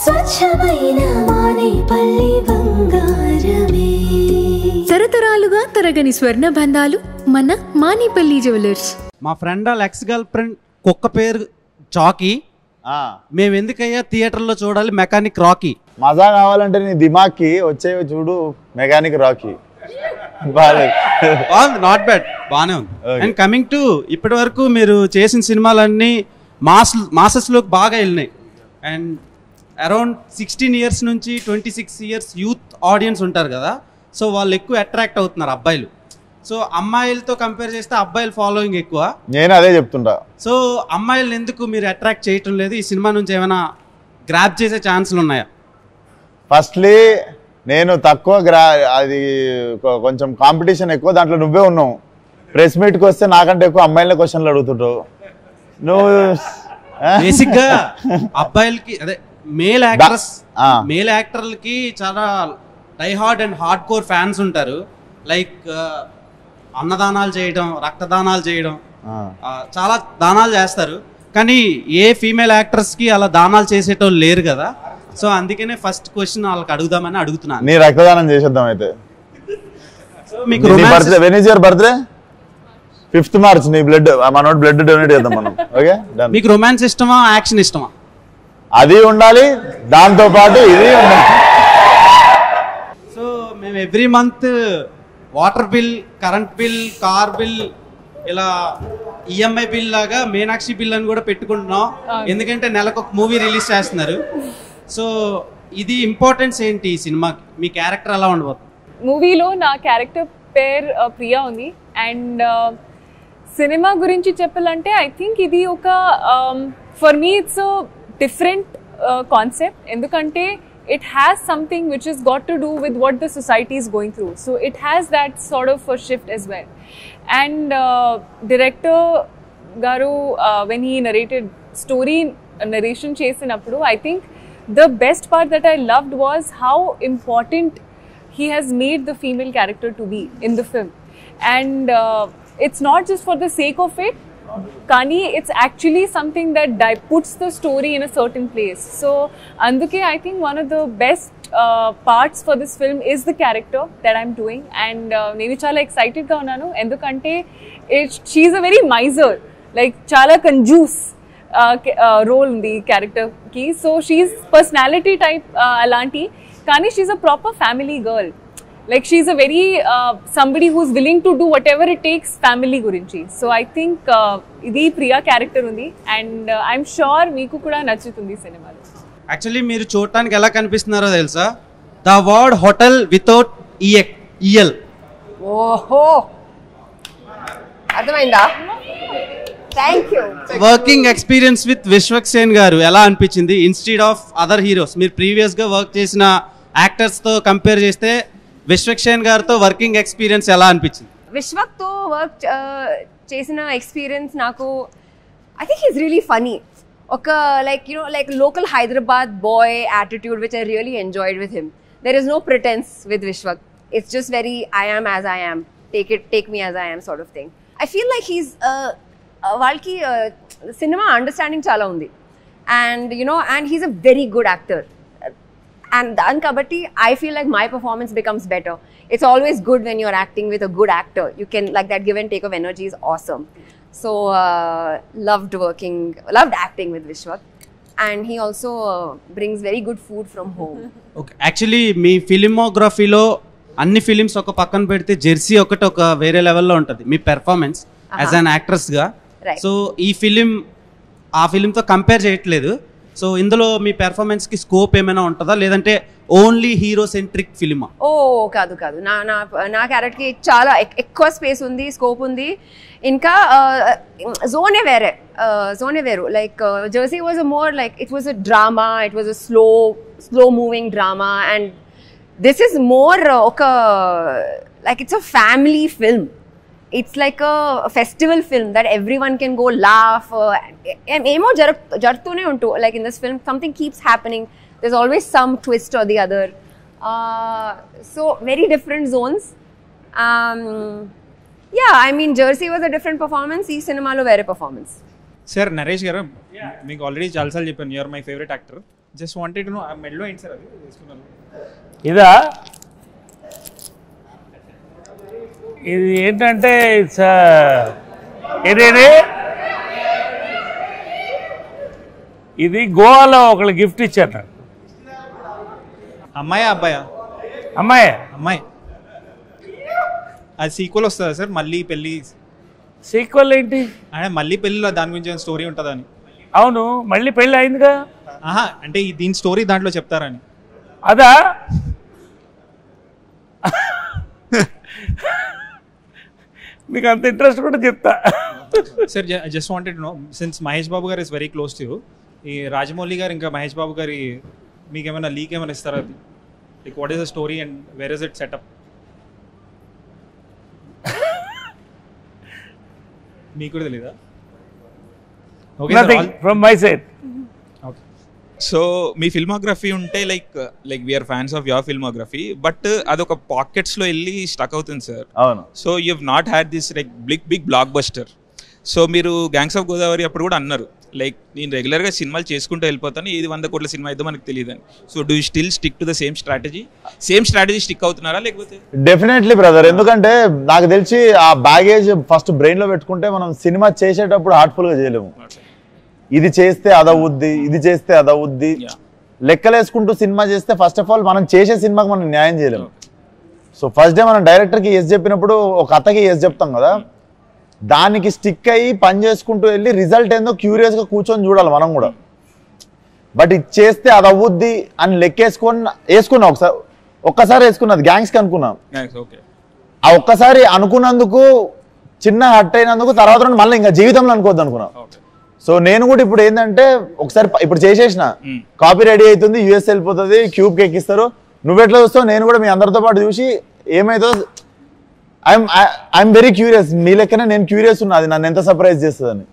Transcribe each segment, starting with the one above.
స్వచ్ఛమైన మానేపల్లి బంగారమే. తరతరాలుగా తరగని స్వర్ణ బంధాలు మన మానేపల్లి జ్యువెలర్స్. మా ఫ్రెండ్ వాళ్ళ ఎక్స్ గర్ల్ ఫ్రెండ్ కుక్క పేరు చాకీ. మేము ఎందుకయ్యా థియేటర్లో చూడాలి మెకానిక్ రాకీ. మజా కావాలంటే నీ దిమాగ్కి వచ్చేవి చూడు మెకానిక్ రాకీ. నాట్ బ్యాడ్, బాగానే ఉంది. అండ్ కమింగ్ టు ఇప్పటి వరకు మీరు చేసిన సినిమాలన్నీ మాసెస్లోకి బాగా వెళ్ళినాయి. అండ్ అరౌండ్ 16 years నుంచి 26 years యూత్ ఆడియన్స్ ఉంటారు కదా, సో వాళ్ళు ఎక్కువ అట్రాక్ట్ అవుతున్నారు అబ్బాయిలు. సో అమ్మాయిలతో కంపేర్ చేస్తే అబ్బాయిల ఫాలోయింగ్ ఎక్కువ. నేను అదే చెప్తుంటా. సో అమ్మాయిలను ఎందుకు మీరు అట్రాక్ట్ చేయటం లేదు? ఈ సినిమా నుంచి ఏమైనా గ్రాప్ చేసే ఛాన్సులు ఉన్నాయా? ఫస్ట్లీ నేను తక్కువ అది కొంచెం కాంపిటీషన్ ఎక్కువ, దాంట్లో నువ్వే ఉన్నావు. ప్రెస్ మీట్కి వస్తే నాకంటే ఎక్కువ అమ్మాయిల క్వశ్చన్లు అడుగుతుంటావు నువ్వు. బేసిక్గా అబ్బాయిలకి అదే మేల్ యాక్టర్లకి చాలా die-hard and hard core fans ఉంటారు. లైక్ అన్నదానాలు చేయడం, రక్తదానాలు చేయడం, చాలా దానాలు చేస్తారు. కానీ ఏ ఫీమేల్ యాక్టర్స్కి అలా దానాలు చేసేటోళ్ళు లేరు కదా. సో అందుకనే ఫస్ట్ క్వశ్చన్ వాళ్ళకి అడుగుదామని అడుగుతున్నాను. నీ రక్తదానం చేసేద్దాం అయితే. మీకు బర్త్డే 5th March నీ బ్లడ్ మనోడు బ్లడ్ డొనేట్ చేద్దాం మనం. ఓకే, మీకు రొమాన్స్ ఇష్టమా, యాక్షన్ ఇష్టమా? అది ఉండాలి, దాంతో పాటు ఇది ఉండాలి. సో మేము every month water bill, current bill, car bill, ఇలా ఈఎంఐ బిల్ లాగా మీనాక్షి బిల్ అని కూడా పెట్టుకుంటున్నాం. ఎందుకంటే నెలకు ఒక మూవీ రిలీజ్ చేస్తున్నారు. సో ఇది ఇంపార్టెన్స్ ఏంటి ఈ సినిమాకి? మీ క్యారెక్టర్ ఎలా ఉండబోతుంది? మూవీలో నా క్యారెక్టర్ పేరు ప్రియా ఉంది. అండ్ సినిమా గురించి చెప్పాలంటే ఐ థింక్ ఇది ఒక for me it's different concept. ఎందుకంటే it has something which has got to do with what the society is going through. So it has that sort of a shift as well. And director Garu, when he narrated narration chesinappudu, I think the best part that I loved was how important he has made the female character to be in the film. And it's not just for the sake of it, Kani, it's actually something that puts the story in a certain place. So, Anduke, I think one of the best parts for this film is the character that I'm doing. And nenu chala excited ga unnanu endukante she's a very miser, like chala conjuice role in the character ki. So she's personality type alanti, Kani she's a proper family girl. Like she's a very somebody who's willing to do whatever it takes family gurinchi. So I think idi Priya character undi, and I'm sure meeku kuda nachutundi cinema lo. Actually మీరు చూడటానికి ఎలా కనిపిస్తున్నారో తెలుసా? The word hotel without EL. ఓహో, అర్థమైందా? Thank you. Working experience with Vishwaksen గారు ఎలా అనిపించింది instead of other heroes? మీరు ప్రీవియస్గా వర్క్ చేసిన యాక్టర్స్తో కంపేర్ చేస్తే విశ్వక్సేన్ గారితో వర్కింగ్ ఎక్స్పీరియన్స్ ఎలా అనిపించింది? విశ్వక్తో వర్క్ చేసిన ఎక్స్పీరియన్స్ నాకు, I think he's really funny. ఒక like like local Hyderabad boy attitude which I really enjoyed with him. There is no pretence with Vishwak. It's just very I am as I am, take me as I am sort of thing. I feel like he's వాళ్ళకి సినిమా understanding చాలా ఉంది. And and he's a very good actor. And dan kabatti I feel like my performance becomes better. It's always good when you're acting with a good actor. You can, like, that give and take of energy is awesome. So loved acting with Vishwak, and he also brings very good food from home. Okay, actually మీ ఫిలిమోగ్రఫీలో అన్ని films ఒక పక్కన పెడితే Jersey ఒకటి ఒక వేరే లెవెల్లో ఉంటుంది మీ performance as an యాక్ట్రెస్గా. So ఈ ఫిలిం ఆ ఫిలింతో కంపేర్ చేయట్లేదు. సో ఇందులో మీ పెర్ఫార్మెన్స్కి స్కోప్ ఏమైనా ఉంటుందా, లేదంటే ఓన్లీ హీరో సెంట్రిక్ ఫిలిమా? ఓ కాదు కాదు, నా క్యారెక్టర్కి చాలా ఎక్కువ స్పేస్ ఉంది, స్కోప్ ఉంది. ఇంకా జోనే వేరు. Like Jersey was a more like it was a drama, it was a slow moving drama. And this is more ఒక like it's a family film. It's like a festival film that everyone can go laugh. Emo jartune untu. Like in this film, something keeps happening. There's always some twist or the other. So very different zones. Yeah, I mean, Jersey was a different performance. Ee cinema lo vere performance. Sir, Naresh garu, meeku already chalasal cheppanu, you are my favorite actor. Just wanted to no ఆ మెడలో ఏంటి sir అది వేసుకున్నారు? ఇదా, ఇది ఏంటంటే ఏదేది ఇది గోవాలో ఒకళ్ళు గిఫ్ట్ ఇచ్చారు నాకు. అమ్మాయా అబ్బాయా? అమ్మాయి. అమ్మాయి. అది సీక్వెల్ వస్తుందా సార్ మళ్ళీ పెళ్ళి? సీక్వెల్ ఏంటి అంటే మళ్ళీ పెళ్ళిలో దాని గురించి స్టోరీ ఉంటుందని. అవును, మళ్ళీ పెళ్ళి అయిందిగా. ఆహా, అంటే దీని స్టోరీ దాంట్లో చెప్తారని. అదా, మీకు అంత ఇంట్రెస్ట్ కూడా చెప్తా. Sir just wanted to know, since Mahesh Babu garu is very close to you, ఈ రాజమౌళి గారు ఇంకా మహేష్ బాబు గారి మీకు ఏమైనా లీక్ ఏమైనా ఇస్తారా? అది like what is the story and where is it set up? మీకు కూడా తెలీదా? Nothing from my side. So మీ ఫిల్మోగ్రఫీ ఉంటే like we are fans of your filmography, but అదొక పాకెట్స్లో వెళ్ళి స్టక్ అవుతుంది సార్. అవును. So you have not had this like big blockbuster. సో మీరు గ్యాంగ్స్ ఆఫ్ గోదావరి అప్పుడు కూడా అన్నారు లైక్ నేను రెగ్యులర్గా సినిమాలు చేసుకుంటూ వెళ్ళిపోతాను, ఇది 100 కోట్ల సినిమా అయితే మనకు తెలియదని. So do you still stick to the same strategy stick అవుతున్నారా లేకపోతే? డెఫినెట్లీ బ్రదర్, ఎందుకంటే నాకు తెలిసి ఆ బ్యాగేజ్ ఫస్ట్ బ్రెయిన్ లో పెట్టుకుంటే మనం సినిమా చేసేటప్పుడు హార్ట్ఫుల్ గా చేయలేము. ఇది చేస్తే అదవుద్ది, ఇది చేస్తే అదవుద్ది లెక్కలేసుకుంటూ సినిమా చేస్తే ఫస్ట్ ఆఫ్ ఆల్ మనం చేసే సినిమాకి మనం న్యాయం చేయలేము. సో ఫస్ట్ డే మనం డైరెక్టర్కి ఎస్ చెప్పినప్పుడు ఒక కథకి ఎస్ చెప్తాం కదా, దానికి స్టిక్ అయ్యి పని చేసుకుంటూ వెళ్ళి రిజల్ట్ ఏందో క్యూరియస్గా కూర్చొని చూడాలి మనం కూడా. బట్ ఇది చేస్తే అది అవ్వుద్ది అని వేసుకున్నా ఒక్కసారి వేసుకున్నది గ్యాంగ్స్కి అనుకున్నాం. ఆ ఒక్కసారి అనుకున్నందుకు చిన్న హట్ అయినందుకు తర్వాత మళ్ళీ ఇంకా జీవితంలో అనుకోవద్దు అనుకున్నాం. సో నేను కూడా ఇప్పుడు ఏంటంటే ఒకసారి ఇప్పుడు చేసేసిన కాపీ రెడీ అవుతుంది, యూఎస్ వెళ్ళిపోతుంది, క్యూబ్కి ఎక్కిస్తారు, నువ్వెట్లా చూస్తావు నేను కూడా మీ అందరితో పాటు చూసి ఏమైతుందో ఐఎమ్ వెరీ క్యూరియస్. మీ లెక్కనే నేను క్యూరియస్ ఉన్నా అది నన్ను ఎంత సర్ప్రైజ్ చేస్తుందని.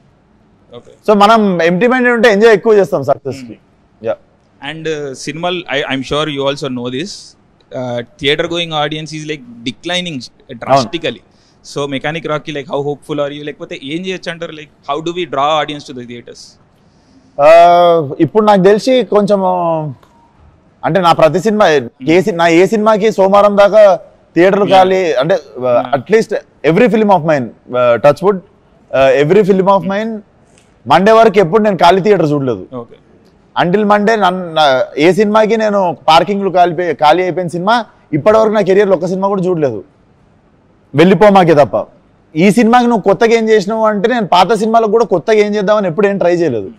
సో మనం ఎంప్టీ మైండెడ్ ఉంటే ఎంజాయ్ ఎక్కువ చేస్తాం సక్సెస్ కి. అండ్ సినిమాలు I'm sure you also know this, theatre going audience is like declining drastically. So Mechanic Rocky like how hopeful are you, లేకపోతే ఏం చేయొచ్చు అంటారు? Like how do we draw audience to the theatres? ఇప్పుడు నాకు తెలిసి కొంచెం అంటే నా ప్రతి సినిమా ఏ సినిమాకి సోమవారం దాకా థియేటర్లు ఖాళీ, అంటే at least every film of mine touch wood every film of mine Monday వరకు ఎప్పుడు నేను ఖాళీ థియేటర్ చూడలేదు. అంటిల్ మండే ఏ సినిమాకి నేను పార్కింగ్లు ఖాళీ అయిపోయిన సినిమా ఇప్పటివరకు నా కెరియర్లో ఒక్క సినిమా కూడా చూడలేదు, వెళ్ళిపోమాకే తప్ప. ఈ సినిమాకి నువ్వు కొత్తగా ఏం చేసినావు అంటే నేను పాత సినిమాలకు కూడా కొత్తగా ఏం చేద్దామని ఎప్పుడు ఏం ట్రై చేయలేదు.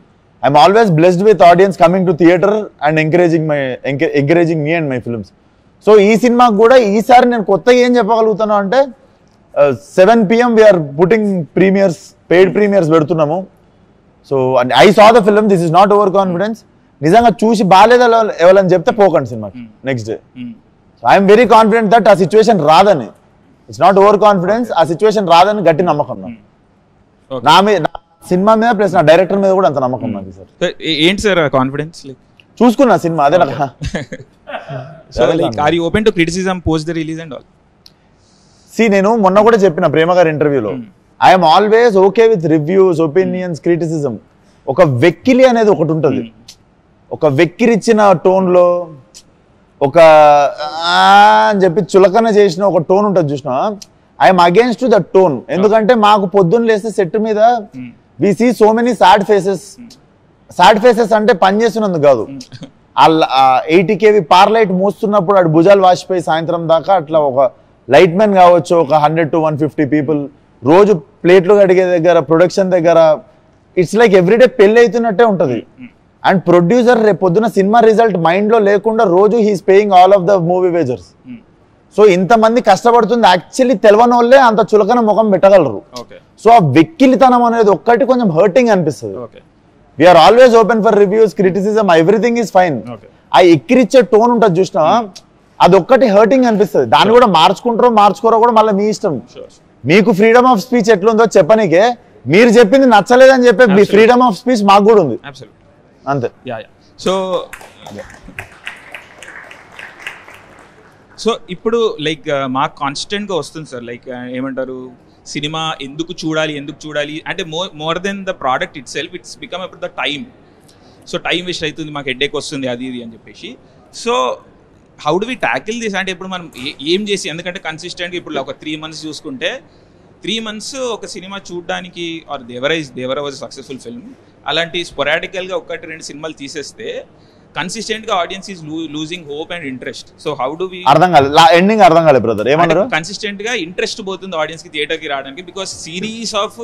I'm always blessed with audience coming to theatre and encouraging me and my films. So ఈ సినిమాకి కూడా ఈసారి నేను కొత్తగా ఏం చెప్పగలుగుతాను అంటే 7 PM we are putting premieres, paid premieres పెడుతున్నాము. So I saw the film, this is not over confidence. నిజంగా చూసి బాగాలేదా ఎవరని చెప్తే పోకండి సినిమాకి next day. So I'm very confident that ఆ సిచ్యువేషన్ రాదని, ఇట్స్ నాట్ ఓవర్ కాన్ఫిడెన్స్, ఆ సిచ్యువేషన్ రాదని గట్టి నమ్మకం నా మీద, సినిమా మీద ప్లస్ నా డైరెక్టర్ మీద కూడా అంత నమ్మకం నాకు. సార్ ఏంటి సార్ కాన్ఫిడెన్స్? చూసుకున్నా సినిమా అదే నాకు. So like are you open to criticism post the release and all? నేను మొన్న కూడా చెప్పిన ప్రేమ గారి ఇంటర్వ్యూలో I'm always okay with reviews, opinions, criticism. ఒక వెక్కిలి అనేది ఒకటి ఉంటుంది, ఒక వెక్కిరిచ్చిన టోన్లో ఒక అని చెప్పి చులకన చేసిన ఒక టోన్ ఉంటుంది చూసినా, ఐఎమ్ అగేన్స్ట్ ద టోన్. ఎందుకంటే మాకు పొద్దున్న లేస్తే సెట్ మీద we see so many sad faces. Sad faces అంటే పని చేస్తున్నందుకు కాదు, 80 kV పార్లైట్ మోస్తున్నప్పుడు అటు భుజాలు వాసిపోయి సాయంత్రం దాకా అట్లా ఒక లైట్ మ్యాన్ కావచ్చు, ఒక 100 to 150 పీపుల్ రోజు ప్లేట్లు కడిగే దగ్గర, ప్రొడక్షన్ దగ్గర, ఇట్స్ లైక్ ఎవ్రీడే పెళ్లి అవుతున్నట్టే ఉంటుంది. అండ్ ప్రొడ్యూసర్ రేపు పొద్దున సినిమా రిజల్ట్ మైండ్ లో లేకుండా రోజు he's paying all of the movie wagers. So ఇంతమంది కష్టపడుతుంది యాక్చువల్లీ తెలవని వాళ్ళే అంత చులకన ముఖం పెట్టగలరు. సో ఆ వెక్కిలితనం అనేది ఒక్కటి కొంచెం హర్టింగ్ అనిపిస్తుంది. We are always open for reviews, criticism, everything is fine. ఆ ఎక్కిరిచ్చే టోన్ ఉంటుంది చూసినా అది ఒక్కటి హర్టింగ్ అనిపిస్తుంది. దాన్ని కూడా మార్చుకోరో కూడా మళ్ళీ మీ ఇష్టం. మీకు ఫ్రీడమ్ ఆఫ్ స్పీచ్ ఎట్లుందో చెప్పనీకే, మీరు చెప్పింది నచ్చలేదని చెప్పే మీ ఫ్రీడమ్ ఆఫ్ స్పీచ్ మాకు కూడా ఉంది అంతే. సో ఇప్పుడు లైక్ మాకు కాన్స్టెంట్గా వస్తుంది సార్, లైక్ ఏమంటారు, సినిమా ఎందుకు చూడాలి అంటే more than the product itself, it's become about the time. So time waste అవుతుంది, మాకు హెడ్ఏక్ వస్తుంది, అది ఇది అని చెప్పేసి. So how do we tackle this అంటే ఇప్పుడు మనం ఏం చేసి, ఎందుకంటే కన్సిస్టెంట్గా ఇప్పుడు ఒక 3 months చూసుకుంటే 3 months ఒక సినిమా చూడడానికి or Devara was successful film, అలాంటి స్పొరాడికల్గా 1-2 సినిమాలు తీసేస్తే కన్సిస్టెంట్గా audience is losing hope and interest. So how do we అర్థం కాలేదు బ్రదర్ ఏమన్నారు? కన్సిస్టెంట్గా ఇంట్రెస్ట్ పోతుంది ఆడియన్స్కి థియేటర్కి రావడానికి, because series of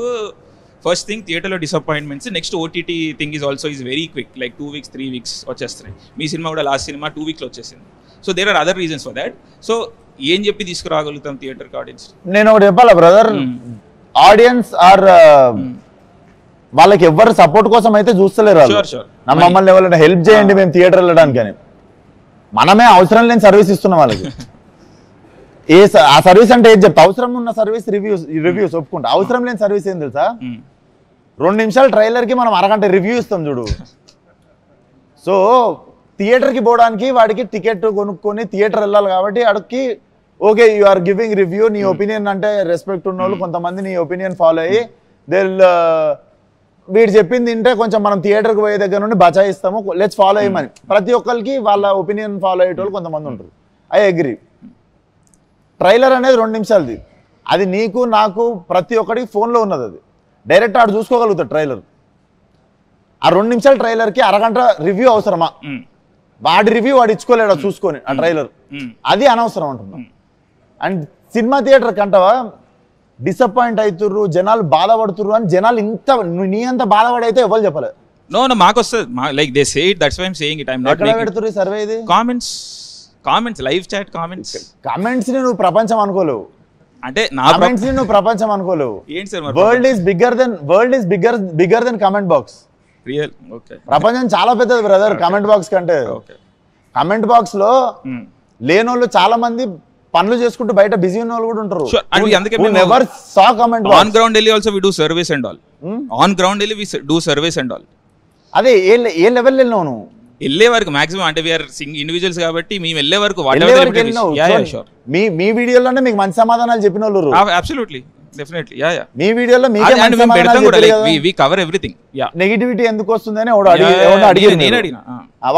first thing థియేటర్లో disappointments, next OTT thing is also is very quick, like 2 weeks 3 weeks వచ్చేస్తున్నాయి. మీ సినిమా కూడా లాస్ట్ సినిమా 2 weeks వచ్చేసింది. So there are other reasons for that. So ఏం చెప్పి తీసుకురాగలుగుతాం థియేటర్కి ఆడియన్స్? నేను ఒకటి చెప్పాలా బ్రదర్, ఆడియన్స్ ఆర్ వాళ్ళకి ఎవరు సపోర్ట్ కోసం అయితే చూస్తలేరు, మమ్మల్ని ఎవరైనా హెల్ప్ చేయండి మేము థియేటర్ వెళ్ళడానికి అని. మనమే అవసరం లేని సర్వీస్ ఇస్తున్నాం వాళ్ళకి. ఆ సర్వీస్ అంటే ఏం చెప్తా, అవసరం ఉన్న సర్వీస్ రివ్యూస్ ఒప్పుకుంటా. అవసరం లేని సర్వీస్ ఏం తెలుసా, 2 నిమిషాలు ట్రైలర్ కి మనం అరగంట రివ్యూ ఇస్తాం చూడు. సో థియేటర్ కి పోవడానికి వాడికి టికెట్ కొనుక్కొని థియేటర్ వెళ్ళాలి కాబట్టి అడికి okay you are giving review, నీ ఒపీనియన్ అంటే రెస్పెక్ట్ ఉన్న వాళ్ళు కొంతమంది నీ ఒపీనియన్ ఫాలో అయ్యి వీడు చెప్పింది తింటే కొంచెం మనం థియేటర్కి పోయే దగ్గర నుండి బచాయిస్తాము, లెట్స్ ఫాలో అయ్యమని. ప్రతి ఒక్కరికి వాళ్ళ ఒపీనియన్ ఫాలో అయ్యేటోళ్ళు కొంతమంది ఉంటారు. I agree. ట్రైలర్ అనేది 2 నిమిషాలది, అది నీకు నాకు ప్రతి ఒక్కడికి ఫోన్లో ఉన్నది. అది డైరెక్ట్ ఆడు చూసుకోగలుగుతాడు ట్రైలర్. ఆ 2 నిమిషాల ట్రైలర్కి అరగంట రివ్యూ అవసరమా? వాడి రివ్యూ వాడు ఇచ్చుకోలేడు చూసుకొని ఆ ట్రైలర్, అది అనవసరం అంటున్నాం. అండ్ సినిమా థియేటర్ కంటవా డిసప్పాయింట్ అవుతుర్రు, జనాలు బాధపడుతుర్రు అని జనాలు నీ అంత బాధపడైతే ఎవరు చెప్పలేదు. నో మాకు వస్తుంది, like they say it, that's why I am saying it. I am not making పెడుతుర్రు సర్వే. ఇది కామెంట్స్ లైవ్ చాట్ కామెంట్స్ ని నువ్వు ప్రపంచం అనుకోలేవు, అంటే నా కామెంట్స్ ని నువ్వు ప్రపంచం అనుకోలేవు. ఏంటి sir, world is bigger than comment box. Real okay, ప్రపంచం చాలా పెద్దది బ్రదర్ కామెంట్ బాక్స్ కంటే. కామెంట్ బాక్స్ లో లేనోళ్ళు చాలా మంది పనులు చేసుకుంటూ బయట బిజీ ఉన్న వాళ్ళు కూడా ఉంటారు. ఆన్ గ్రౌండ్ వెళ్ళి also we do service and all. On ground వెళ్ళి we do service and all. అదే ఏ లెవెల్ వెళ్ళినావు నువ్వు? వెళ్ళే వరకు మాక్సిమం, అంటే వీఆర్ ఇండివిజువల్స్ కాబట్టి మేము వెళ్ళే వరకు మీ వీడియోలోనే మీకు మంచి సమాధానాలు చెప్పిన వాళ్ళు. అబ్సల్యూట్లీ, డెఫినెట్లీ, యా మీ వీడియోలో we cover everything. Yeah, negativity ఎందుకు వస్తుందని అడిగారు, నేను అడిగినా,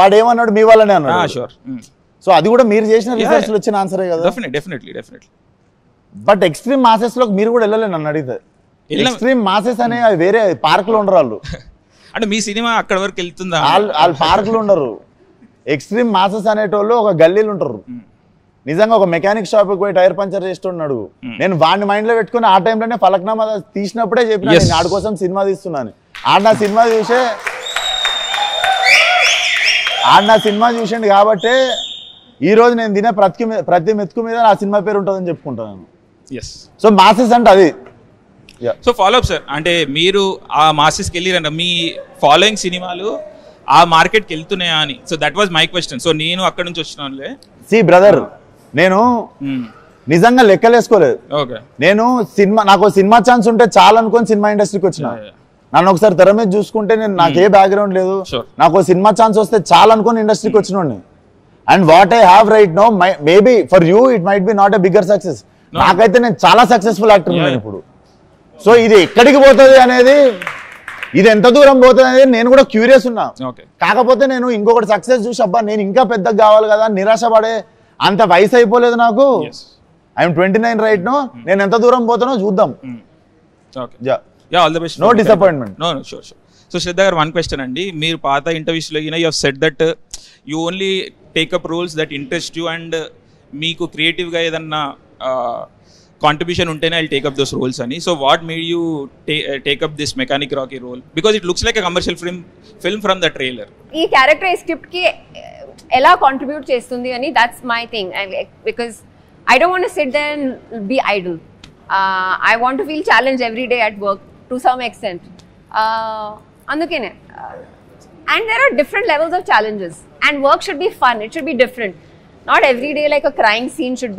వాడు ఏమన్నాడు మీ వాళ్ళనే అన్నాడు. షూర్. సో అది కూడా మీరు చేసిన రీసెర్చ్ లో వచ్చిన ఆన్సరే కదా. డెఫినెట్లీ. బట్ ఎక్స్ట్రీమ్ మాసెస్ లోకి మీరు కూడా వెళ్ళలేదు నన్ను అడిగితే. ఎక్స్ట్రీమ్ మాసెస్ అనే వేరే పార్క్ లో ఉండరు వాళ్ళు. అంటే మీ సినిమా అక్కడ వరకు వెళ్తుందా? వాళ్ళు పార్క్ లో ఉండరు. ఎక్స్ట్రీమ్ మాసెస్ అనేటోళ్ళు ఒక గల్లీలు ఉంటారు. నిజంగా ఒక మెకానిక్ షాప్ పోయి టైర్ పంచర్ చేస్తున్నాడు, నేను వాడిని మైండ్ లో పెట్టుకుని ఆ టైంలోనే ఫలక్నామా తీసినప్పుడే చెప్పిన నేను ఆడి కోసం సినిమా తీస్తున్నాను. ఆడ నా సినిమా చూసిండు కాబట్టి ఈ రోజు నేను తినే ప్రతి మెతుకు మీద నా సినిమా పేరు ఉంటుందని చెప్పుకుంటాను. సో మాసెస్ అంటే అది. సో ఫాలో అప్ సార్, అంటే మీరు ఆ మాసెస్కి వెళ్ళిరంట, మీ ఫాలోయింగ్ సినిమాలు ఆ మార్కెట్కి వెళ్తున్నాయా అని. So that was my question. So నేను అక్కడ నుంచి వచ్చినానులే. సి బ్రదర్, నేను నిజంగా లెక్కలేసుకోలేదు. నేను నాకు సినిమా ఛాన్స్ ఉంటే చాలా అనుకొని సినిమా ఇండస్ట్రీకి వచ్చిన. నన్ను ఒకసారి తెర మీద చూసుకుంటే నాకు ఏ బ్యాక్గ్రౌండ్ లేదు, నాకు సినిమా ఛాన్స్ వస్తే చాలా అనుకొని ఇండస్ట్రీకి వచ్చినోడిని. And what I have right now, maybe for you it might be not a bigger success. నాకైతే నేను చాలా సక్సెస్ఫుల్ యాక్టర్ ఉన్నాను ఇప్పుడు. సో ఇది ఎక్కడికి పోతుంది అనేది, ఇది ఎంత దూరం పోతుంది అనేది నేను కూడా క్యూరియస్ ఉన్నా. కాకపోతే నేను ఇంకొకటి సక్సెస్ చూసి అబ్బా నేను ఇంకా పెద్దగా కావాలి కదా, నిరాశ పడే అంత వయసు అయిపోలేదు నాకు. I'm 29 right now. నేను ఎంత దూరం పోతానో చూద్దాం. All the best. No disappointment. No sure. So Shraddha గారు, 1 question అండి. మీరు పాత ఇంటర్వ్యూస్లో you have said that you only take up roles that interest you, and మీకు క్రియేటివ్గా ఏదన్నా కాంట్రిబ్యూషన్ ఉంటేనే ఐ టేకప్ దోస్ రోల్స్ అని. So what made you take up this mechanic Rocky role? Because it looks like a commercial film from the trailer. ఈ character ఈ script కి ఎలా contribute చేస్తుంది అని, that's my thing. Because I don't want to sit there and be idle. I want to feel challenged every day at work to some extent. Andukene. And there are different levels of challenges. And work should be fun. It should be different. Not every day like a crying scene should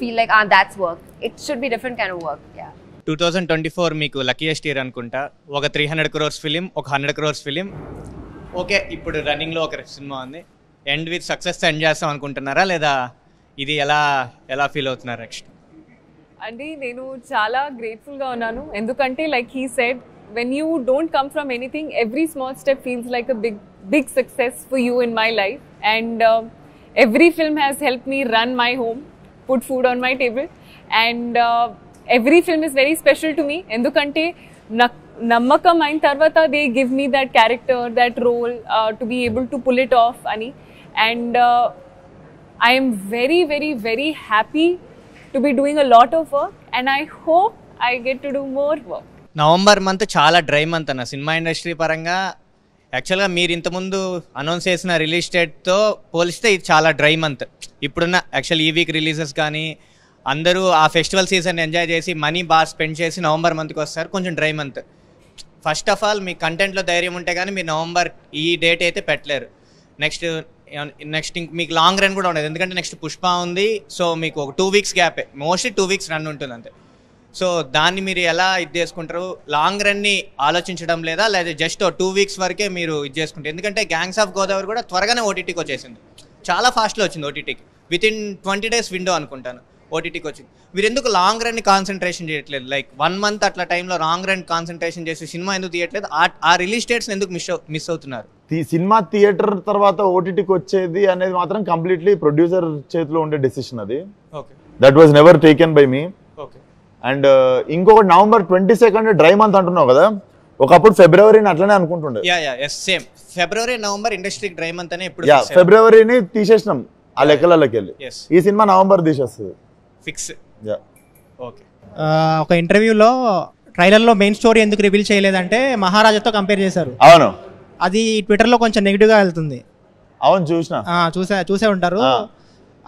feel like that's work. It should be different kind of work. Yeah. 2024 మీకు luckiest year అనుకుంటా. ఒక 300 crores film, ఒక 100 crores film. Okay, ఇప్పుడు రన్నింగ్లో ఒక cinema ఉంది. End with success end చేస్తాం అనుకుంటున్నారా, లేదా ఇది ఎలా ఫీల్ అవుతున్నారు నెక్స్ట్? అంటే నేను చాలా గ్రేట్ఫుల్గా ఉన్నాను. ఎందుకంటే like he said, when you don't come from anything, every small step feels like a big big success for you in my life, and every film has helped me run my home, put food on my table, and every film is very special to me endukante nammakam ayin tarvata they give me that character, that role, to be able to pull it off ani, and I am very very very happy to be doing a lot of work, and I hope I get to do more work. November month చాలా dry month అన్న cinema industry పరంగా. యాక్చువల్గా మీరు ఇంతకుముందు announce చేసిన release డేట్తో పోలిస్తే ఇది చాలా డ్రై మంత్. ఇప్పుడున్న యాక్చువల్ ఈ వీక్ రిలీజెస్ కానీ అందరూ ఆ ఫెస్టివల్ సీజన్ ఎంజాయ్ చేసి మనీ బాగా స్పెండ్ చేసి నవంబర్ మంత్కి వస్తారు, కొంచెం dry month. First of all మీ కంటెంట్లో ధైర్యం ఉంటే కానీ మీరు నవంబర్ ఈ డేట్ అయితే పెట్టలేరు. నెక్స్ట్ మీకు లాంగ్ రన్ కూడా ఉండదు, ఎందుకంటే నెక్స్ట్ పుష్ప ఉంది. సో మీకు ఒక 2 weeks గ్యాపే, మోస్ట్లీ 2 weeks రన్ ఉంటుంది అంతే. సో దాన్ని మీరు ఎలా ఇది చేసుకుంటారు? లాంగ్ రన్ని ఆలోచించడం లేదా జస్ట్ 2 weeks వరకే మీరు ఇది చేసుకుంటారు? ఎందుకంటే గ్యాంగ్స్ ఆఫ్ గోదావరి కూడా త్వరగానే ఓటీటీకి వచ్చేసింది, చాలా ఫాస్ట్లో వచ్చింది ఓటీటీకి, వితిన్ 20 days విండో అనుకుంటాను ఓటీటీకి వచ్చింది. మీరు ఎందుకు లాంగ్ రన్ని కాన్సన్ట్రేషన్ చేయట్లేదు? లైక్ 1 month అట్లా టైంలో లాంగ్ రన్ కాన్సన్ట్రేషన్ చేసి సినిమా ఎందుకు తీయట్లేదు? ఆ రిలీజ్ డేట్స్ ఎందుకు మిస్ అవుతున్నారు? సినిమా థియేటర్ తర్వాత ఓటీటీకి వచ్చేది అనేది మాత్రం కంప్లీట్లీ ప్రొడ్యూసర్ చేతిలో ఉండే డెసిషన్ అది. Okay, that was never taken by me. Okay. And ఇంకొకటి నవంబర్ 22nd డ్రై మంత్ అంటున్నావు కదా, ఒకప్పుడు ఫిబ్రవరిని అట్లనే అనుకుంటుండే. సేమ్ ఫిబ్రవరి నవంబర్ ఇండస్ట్రీ డ్రై మంత్ అనే ఇప్పుడు ఫిబ్రవరిని తీసేసినాం ఆ లెక్కలకి వెళ్ళి. ఈ సినిమా నవంబర్ తీసేస్తుంది ఫిక్స్. ఓకే. ఒక ఇంటర్వ్యూలో ట్రైలర్లో మెయిన్ స్టోరీ ఎందుకు రివీల్ చేయలేదంటే మహారాజాతో కంపేర్ చేశారు. అవును, అది ట్విట్టర్లో కొంచెం నెగిటివ్గా వెళ్తుంది. అవును, చూసే ఉంటారు.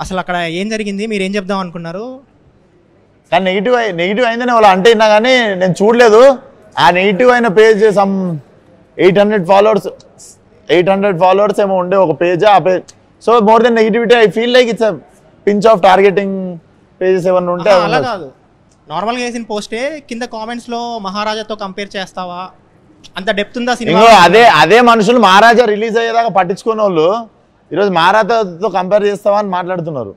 అసలు అక్కడ ఏం జరిగింది, మీరు ఏం చెప్దాం అనుకున్నారు? కానీ నెగిటివ్ అయిందని వాళ్ళు అంటే విన్నా కానీ నేను చూడలేదు. ఆ నెగిటివ్ అయిన పేజ్ సమ్ 800 followers ఏమో ఉండే ఒక పేజ్. ఆ page so more than negativity I feel like it's pinch of targeting pages ఏమన్నా ఉంటే. అలా కాదు, నార్మల్గా వేసిన పోస్టే కింద కామెంట్స్లో మహారాజాతో కంపేర్ చేస్తావా, అంత డెప్త్ ఉందా సినిమా? అదే మనుషులు మహారాజా రిలీజ్ అయ్యేదాకా పట్టించుకునే వాళ్ళు ఈరోజు మహారాజాతో కంపేర్ చేస్తావా అని మాట్లాడుతున్నారు.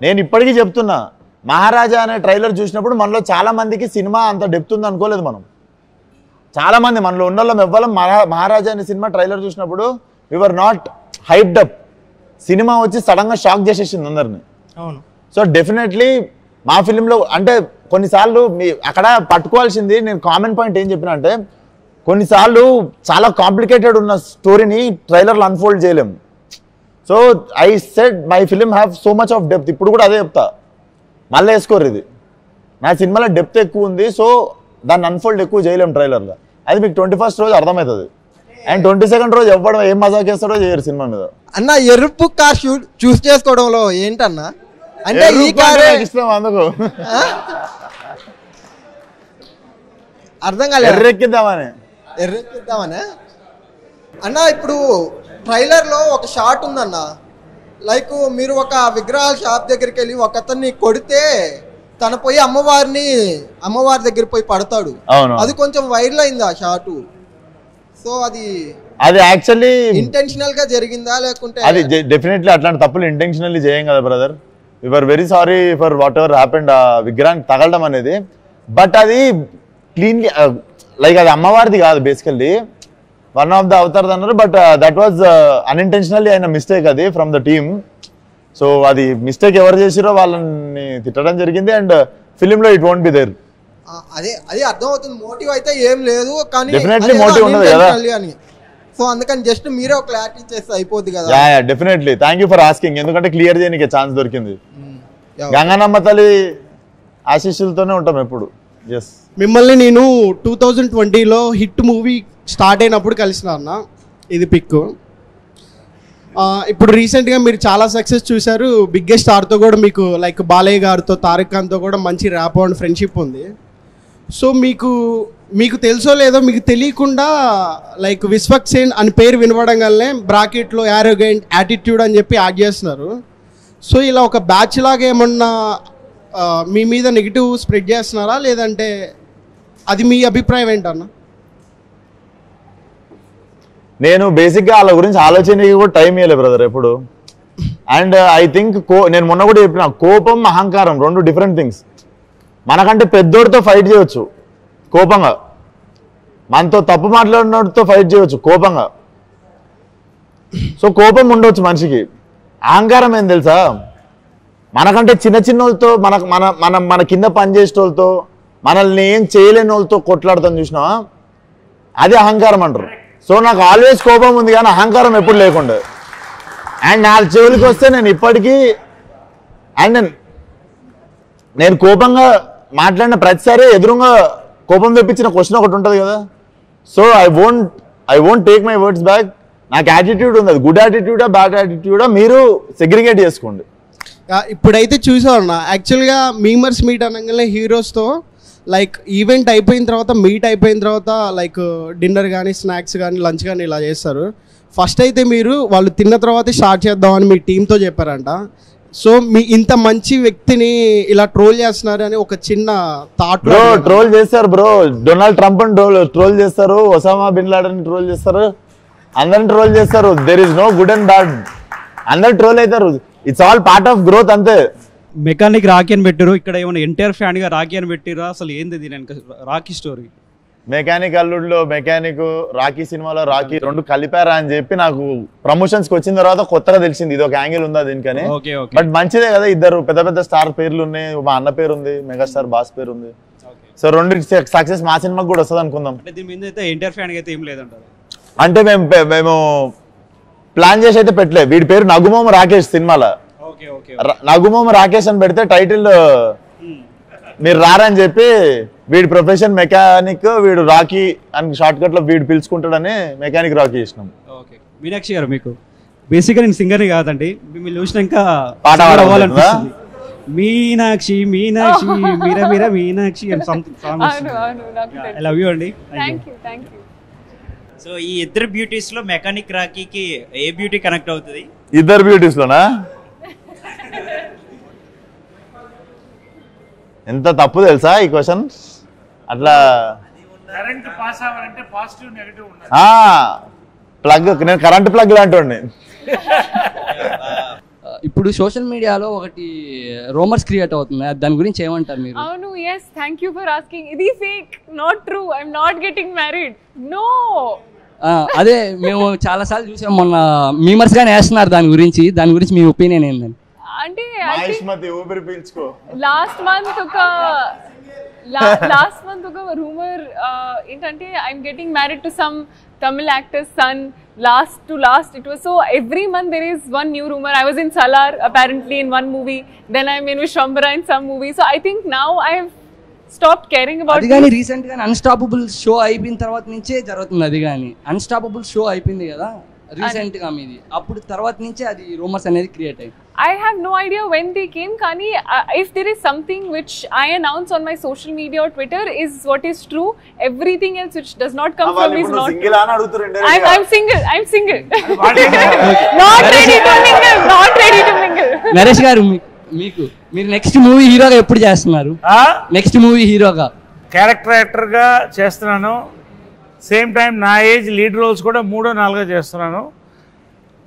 నేను ఇప్పటికీ చెప్తున్నా, మహారాజా అనే ట్రైలర్ చూసినప్పుడు మనలో చాలా మందికి సినిమా అంత డెప్త్ ఉంది అనుకోలేదు. చాలా మంది మనలో ఉన్న వాళ్ళం ఎవ్వరం మహారాజా అనే సినిమా ట్రైలర్ చూసినప్పుడు we were not hyped up. సినిమా వచ్చి సడన్ గా షాక్ చేసేసింది అందరిని. అవును. సో డెఫినెట్లీ మా ఫిలింలో అంటే కొన్నిసార్లు అక్కడ పట్టుకోవాల్సింది, నేను కామన్ పాయింట్ ఏం చెప్పిన అంటే, కొన్నిసార్లు చాలా కాంప్లికేటెడ్ ఉన్న స్టోరీని ట్రైలర్లో అన్ఫోల్డ్ చేయలేము. So I said my film have so much of depth. ఇప్పుడు కూడా అదే చెప్తా, మళ్ళీ వేసుకోరు, ఇది నా సినిమాలో డెప్త్ ఎక్కువ ఉంది, సో దాన్ని అన్ఫోల్డ్ ఎక్కువ చేయలేము ట్రైలర్లో. అది మీకు 21st రోజు అర్థమవుతుంది. అండ్ 22nd రోజు ఎవ్వడం ఏం మజాక్ చేస్తాడో చేయరు సినిమా మీద. అన్న ఎరుపు కార్ చూస్ చేసుకోవడంలో ఏంటన్నా అంటే ఈ కార్ ఇష్టం అందుకు అర్థం కాలేదు. ఎర్రెక్కిద్దామనే అన్న. ఇప్పుడు ట్రైలర్లో ఒక షాట్ ఉందన్న, లైక్ మీరు ఒక విగ్రహాల షాప్ దగ్గరికి వెళ్ళి ఒక అతన్ని కొడితే తన పోయి అమ్మవారి దగ్గర పోయి పడతాడు. అది కొంచెం వైరల్ అయింది ఆ షాటు. సో అది యాక్చువల్లీ ఇంటెన్షనల్ గా జరిగిందా లేకుంటే? అది డెఫినెట్లీ అట్లాంటి తప్పులు ఇంటెన్షనల్లీ చేయం కదా brother. We are very sorry for whatever happened. ఆ విగ్రహానికి తగలడం అనేది, బట్ అది క్లీన్ లైక్ అది అమ్మవారిది కాదు, basically one of the Avatar అన్నారు. బట్ దట్ వాజ్ అన్ఇంటెన్షనల్లీ అయిన మిస్టేక్ అది ఫ్రమ్ ద టీమ్. సో అది మిస్టేక్ ఎవరు చేసిరో వాళ్ళని తిట్టడం జరిగింది. అండ్ ఫిలిం లో ఇట్ వోంట్ బి దేర్. అదే అర్థం అవుతుంది, మోటివ్ అయితే ఏం లేదు, కానీ డెఫినెట్లీ మోటివ్ ఉన్నది కదా. సో అందుకని జస్ట్ మీరే ఒక క్లారిటీ చేస్తే అయిపోద్ది కదా. Definitely thank you for asking, ఎందుకంటే క్లియర్ చేయడానికి ఛాన్స్ దొరికింది. గంగానమ్మ తల్లి ఆశీస్సులతోనే ఉంటాం ఎప్పుడు. ఎస్, మిమ్మల్ని నేను 2020లో హిట్ మూవీ స్టార్ట్ అయినప్పుడు కలిసిన అన్న, ఇది పిక్. ఇప్పుడు రీసెంట్గా మీరు చాలా సక్సెస్ చూశారు. బిగ్గెస్ట్ స్టార్తో కూడా మీకు లైక్ బాలయ్య గారితో, తారక్ ఖాన్తో కూడా మంచి ర్యాప్ అండ్ ఫ్రెండ్షిప్ ఉంది. సో మీకు తెలుసో లేదో మీకు తెలియకుండా లైక్ విశ్వక్ సేన్ అని పేరు వినపడంగానే బ్రాకెట్లో యారోగెంట్ యాటిట్యూడ్ అని చెప్పి యాడ్ చేస్తున్నారు. సో ఇలా ఒక బ్యాచ్ లాగా ఏమన్నా మీ మీద నెగిటివ్ స్ప్రెడ్ చేస్తున్నారా, లేదంటే అది మీ అభిప్రాయం ఏంటన్నా? నేను బేసిక్గా వాళ్ళ గురించి ఆలోచనకి కూడా టైం ఇవ్వలేదు బ్రదర్ ఎప్పుడు. అండ్ ఐ థింక్ నేను మొన్న కూడా చెప్పిన, కోపం అహంకారం రెండు డిఫరెంట్ థింగ్స్. మనకంటే పెద్దోడితో ఫైట్ చేయవచ్చు కోపంగా, మనతో తప్పు మాట్లాడినోడితో ఫైట్ చేయవచ్చు కోపంగా. సో కోపం ఉండొచ్చు మనిషికి. అహంకారం ఏం తెలుసా, మనకంటే చిన్న చిన్న వాళ్ళతో మన కింద పనిచేసే వాళ్ళతో మనల్ని ఏం చేయలేని వాళ్ళతో కొట్లాడతాం చూసినావా, అది అహంకారం అంటారు. సో నాకు ఆల్వేస్ కోపం ఉంది కానీ అహంకారం ఎప్పుడు లేకుండా. అండ్ నా చెవులకి వస్తే నేను ఇప్పటికీ అండ్ నేను కోపంగా మాట్లాడిన ప్రతిసారి ఎదురుగా కోపం తెప్పించిన క్వశ్చన్ ఒకటి ఉంటుంది కదా. So I won't take my words back. నాకు యాటిట్యూడ్ ఉంది, అది గుడ్ యాటిట్యూడా బ్యాడ్ యాటిట్యూడా మీరు సెగ్రిగేట్ చేసుకోండి. ఇప్పుడైతే చూసామన్నా యాక్చువల్గా మీమర్స్ మీట్ అనగానే హీరోస్తో లైక్ ఈవెంట్ అయిపోయిన తర్వాత మీట్ అయిపోయిన తర్వాత లైక్ డిన్నర్ కానీ స్నాక్స్ కానీ లంచ్ కానీ ఇలా చేస్తారు. ఫస్ట్ అయితే మీరు వాళ్ళు తిన్న తర్వాతే స్టార్ట్ చేద్దామని మీ టీంతో చెప్పారంట. సో మీ ఇంత మంచి వ్యక్తిని ఇలా ట్రోల్ చేస్తున్నారు అని ఒక చిన్న థాట్. బ్రో ట్రోల్ చేస్తారు బ్రో, డొనాల్డ్ ట్రంప్ అని ట్రోల్ చేస్తారు, ఒసామా బిన్ లాడెన్ ట్రోల్ చేస్తారు, అందరిని ట్రోల్ చేస్తారు. There is no good and bad, అందరు ట్రోల్ అవుతారు. It's all part of growth అంతే. మెకానిక్ రాకీ అని పెట్టారు, ఇక్కడ ఏమైనా ఎన్టీఆర్ ఫ్యాన్ గా రాకీ అని పెట్టిరా, అసలు ఏంది దీని రాకీ స్టోరీ? మెకానిక్ అల్లుడిలో మెకానిక్, రాకీ సినిమాలో రాకీ రెండు కలిపారా అని చెప్పి నాకు ప్రమోషన్స్ కి వచ్చిన తర్వాత కొత్తగా తెలిసింది ఇది ఒక యాంగిల్ ఉందా దీనికని. బట్ మంచిదే కదా, ఇద్దరు పెద్ద పెద్ద స్టార్ పేర్లు ఉన్నాయి, మా అన్న పేరు ఉంది, మెగాస్టార్ బాస్ పేరు ఉంది. సో రెండు సక్సెస్ మా సినిమాకి కూడా వస్తుంది అనుకుందాం. దీని మీద అయితే ఎన్టీఆర్ ఫ్యాన్ అయితే ఏం లేదంటారు. అంటే మేము ప్లాన్ చేసి అయితే పెట్టలే. వీడి పేరు నగుమోమ రాకేష్, సినిమాలో నగుమోమ రాకేష్ అని పెడితే టైటిల్ మీరు రారని చెప్పి వీడి ప్రొఫెషన్ మెకానిక్, వీడు రాకీ అని షార్ట్ కట్ లో వీడు పిలుచుకుంటాడని మెకానిక్ రాకీ చేసినాం. మీనాక్షి గారు, మీకు బేసిక్గా నేను సింగర్ని కాదండి, మిమ్మల్ని చూసినాక పాట అవ్వాలనిపిస్తుంది. మీనాక్షి మీనాక్షి మీరా మీరా మీనాక్షి అని సంథింగ్. ఐ లవ్ యూ అండి. సో ఈ ఇద్దరు బ్యూటీస్ లో మెకానిక్ రాకీకి ఏ బ్యూటీ కనెక్ట్ అవుతుంది? ఇద్దరు బ్యూటీస్ లోనా? ఎంత తప్పు తెలుసా ఈ క్వశ్చన్. అట్లా ప్లగ్, నేను కరెంట్ ప్లగ్ లాంటి. ఇప్పుడు సోషల్ మీడియాలో ఒకటి రూమర్స్ క్రియేట్ అవుతుంది, దాని గురించి ఏమంటారు మీరు? అవును, yes, thank you for asking. ఇది fake, not true. I'm not getting married. No. అదే మేము చాలా సార్లు చూసాం, మొన్న మీమర్స్ గానే వేస్తున్నారు దాని గురించి మీ ఒపీనియన్ ఏంటండి? అంటే లాస్ట్ మంత్ ఒక రూమర్ ఏంటంటే I'm getting married to some Tamil actor's son. Last it was so every month there is one new rumor. I was in Salar apparently in one movie, then I'm in Vishwambara in some movie. So I think now I've stopped caring about అది గాని recent గా unstoppable show అయిపోయిన తర్వాత నుంచే జరుగుతుంది. అది గాని unstoppable show అయిపోయింది కదా రీసెంట్ గా మీది, అప్పుడు తర్వాత నుంచే అది రూమర్స్ అనేది క్రియేట్ అయ్యింది. I have no idea when they came, Kani. If there is something which I announce on my social media or Twitter is what is true. Everything else which does not come from me is not true. I'm single. Not ready to mingle. Naresh గారు, మీరు next movie హీరోగా ఎప్పుడు చేస్తున్నారు? Next movie హీరోగా character యాక్టర్గా చేస్తున్నాను. Same time నా age lead roles కూడా 3-4 చేస్తున్నాను.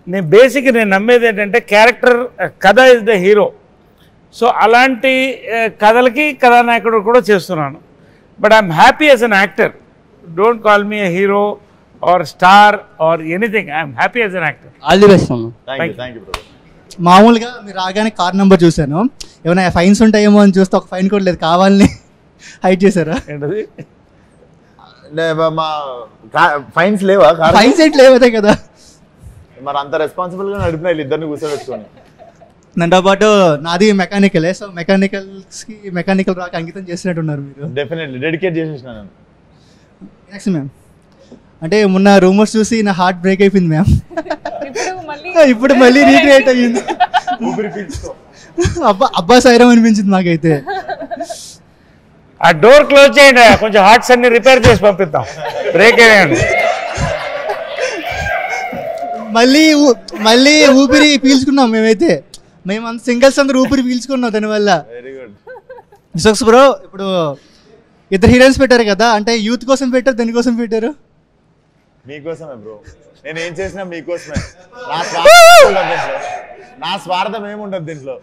నేను నమ్మేది ఏంటంటే క్యారెక్టర్ కథ ఇస్ ద హీరో. సో అలాంటి కథలకి కథానాయకుడు కూడా చేస్తున్నాను. But I'm happy as an actor. Don't call me a hero or star or anything. I'm happy as an actor. All the best. మామూలుగా మీరు రాగానే కార్ నెంబర్ చూశాను, ఏమైనా ఫైన్స్ ఉంటాయేమో అని చూస్తే ఒక ఫైన్ కూడా లేదు, కావాలని హైడ్ చేశారా? ఏంటది? ఫైన్స్ లేవా? ఫైన్స్ ఏంటి లేవదే కదా. మరి అంత రెస్పాన్సిబుల్ గా నడిపిన ఇద్దరిని కూర్చోబెట్టుకొని. దాంతో పాటు నాది మెకానికలే. సో మెకానికల్ రాక అంకితం చేసినట్టున్నారు మీరు. డెఫినెట్లీ డెడికేట్ చేసేసిన నేను. నెక్స్ట్ మ్యామ్, అంటే మొన్న రూమర్స్ చూసి నా హార్ట్ బ్రేక్ అయిపోయింది మ్యామ్. ఇప్పుడు మళ్ళీ రీక్రియేట్ అయ్యింది. అబ్బా సైరం అనిపించింది నాకైతే. ఆ డోర్ క్లోజ్ చేయండి, కొంచెం హార్ట్స్ అన్ని రిపేర్ చేసి పంపిద్దాం. బ్రేక్ అయ్యండి. మళ్ళీ ఊపిరి పీల్చుకున్నాం మేమైతే. మేము అంత సింగిల్స్ అందరూ ఊపిరి పీల్చుకున్నాం దానివల్ల. విశ్వక్స్ బ్రో, ఇప్పుడు ఇద్దరు హీరోయిన్స్ పెట్టారు కదా, అంటే యూత్ కోసం పెట్టారు, దేనికోసం పెట్టారు? మీకోసమే బ్రో. నేను ఏం చేసినా మీకోసమే. నా స్వార్థం ఏముండదు దీంట్లో.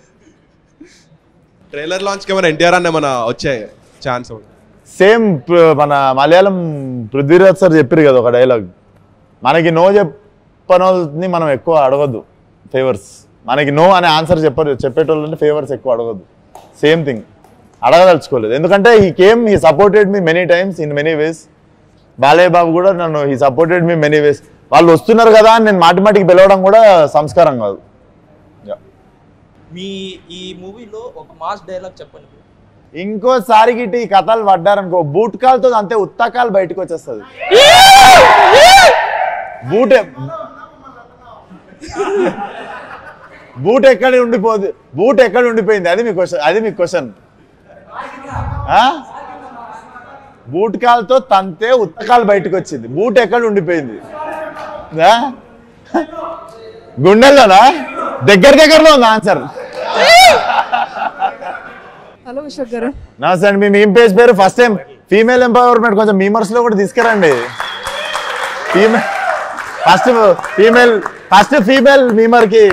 ట్రైలర్ లాంచ్ కి ఏమైనా ఎన్టీఆర్ అన్న ఏమైనా వచ్చాయి ఛాన్స్? సేమ్ మన మలయాళం పృథ్వీరాజ్ సార్ చెప్పారు కదా ఒక డైలాగ్, మనకి చెప్పనోని మనం ఎక్కువ అడగద్దు ఫేవర్స్. మనకి నో అనే ఆన్సర్ చెప్పేటోళ్ళని ఫేవర్స్ ఎక్కువ అడగద్దు. సేమ్ థింగ్ అడగదలుచుకోలేదు, ఎందుకంటే he supported me many times in many ways. Balayya Babu కూడా నన్ను he supported me many ways. వాళ్ళు వస్తున్నారు కదా అని నేను మాటిమాటికి పిలవడం కూడా సంస్కారం కాదు. మీ ఈ మూవీలో ఒక మాస్ డైలాగ్ చెప్పండి. ఇంకోసారి గిట్టి ఈ కథలు పడ్డారనుకో బూట్ కాలుతో అంతే ఉత్తకాలు బయటకు వచ్చేస్తుంది. బూట్ ఎక్కడ ఉండిపోయింది అది మీ క్వశ్చన్. బూట్ కాలుతో తంతే ఉత్తకాలు బయటకు వచ్చింది, బూట్ ఎక్కడ ఉండిపోయింది? గుండెల్లోనా? దగ్గరలో ఉంది ఆన్సర్. హలో అశోక్ గారు. నమస్తే అండి. మీ మీమ్ పేజ్ పేరు ఫస్ట్ టైం ఫీమేల్ ఎంపవర్మెంట్ కొంచెం మీమర్స్ లో కూడా తీసుకురండి. ఫస్ట్ ఫీమేల్ మీమర్ కి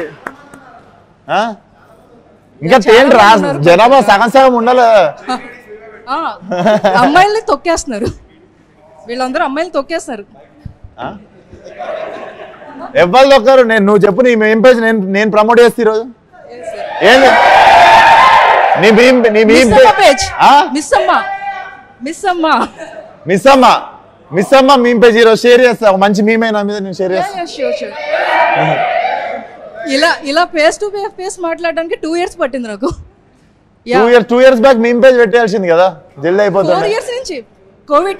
ఇంకా ఏంటి జనాభా సగం ఉండాలి. అమ్మాయిల్ని తొక్కేస్తున్నారు, వీళ్ళందరూ అమ్మాయిలు తొక్కేస్తున్నారు. ఎవరు తొక్కరు? నువ్వు చెప్పు నీ మెయిన్ పేజ్ నేను ప్రమోట్ చేస్తా ఈరోజు. ఏంటి మిస్ అమ్మ మీమ్ పేజ్ ఈరోజు షేర్ చేస్తా. మంచి మీమ్ అయినా మీద నేను షేర్ చేస్తా. ఇలా ఫేస్ టు ఫేస్ మాట్లాడడానికి 2 years పట్టింది నాకు. 2 years బ్యాక్ మీమ్ పేజ్ పెట్టాల్సింది కదా, జల్దీ అయిపోతుంది. 4 years నుంచి కోవిడ్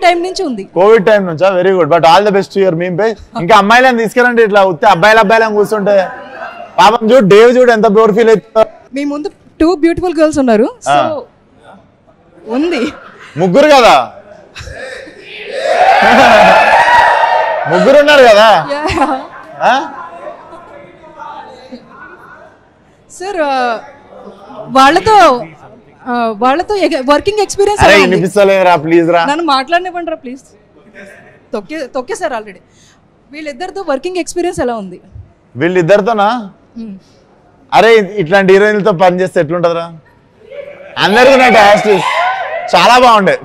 టైం నుంచి ఉంది. కోవిడ్ టైం నుంచా? Very good, but all the best your meme page. ఇంకా అమ్మాయిలను తీసుకురండి, ఇట్లా ఉత్తే అబ్బాయిలను కూర్చుంటే పాపం చూడు, డేవ్ చూడు ఎంత బోర్ ఫీల్ అవుతుందో. మీ ముందు 2 beautiful girls ఉన్నారు, సో ఉంది. ముగ్గురు కదా, ముగ్గురు ఉన్నారు కదా సార్. వాళ్ళతో వర్కింగ్ ఎక్స్పీరియన్స్ నన్ను మాట్లాడనివ్వండి రా ప్లీజ్. తొక్కేసారు ఆల్రెడీ. వీళ్ళిద్దరితో వర్కింగ్ ఎక్స్పీరియన్స్ ఎలా ఉంది? వీళ్ళిద్దరితోనా? అరే ఇట్లాంటి హీరోయిన్లతో పని చేస్తే ఎట్లుంటదిరా? అందరికీ నా టేస్ట్ చాలా బాగుండే.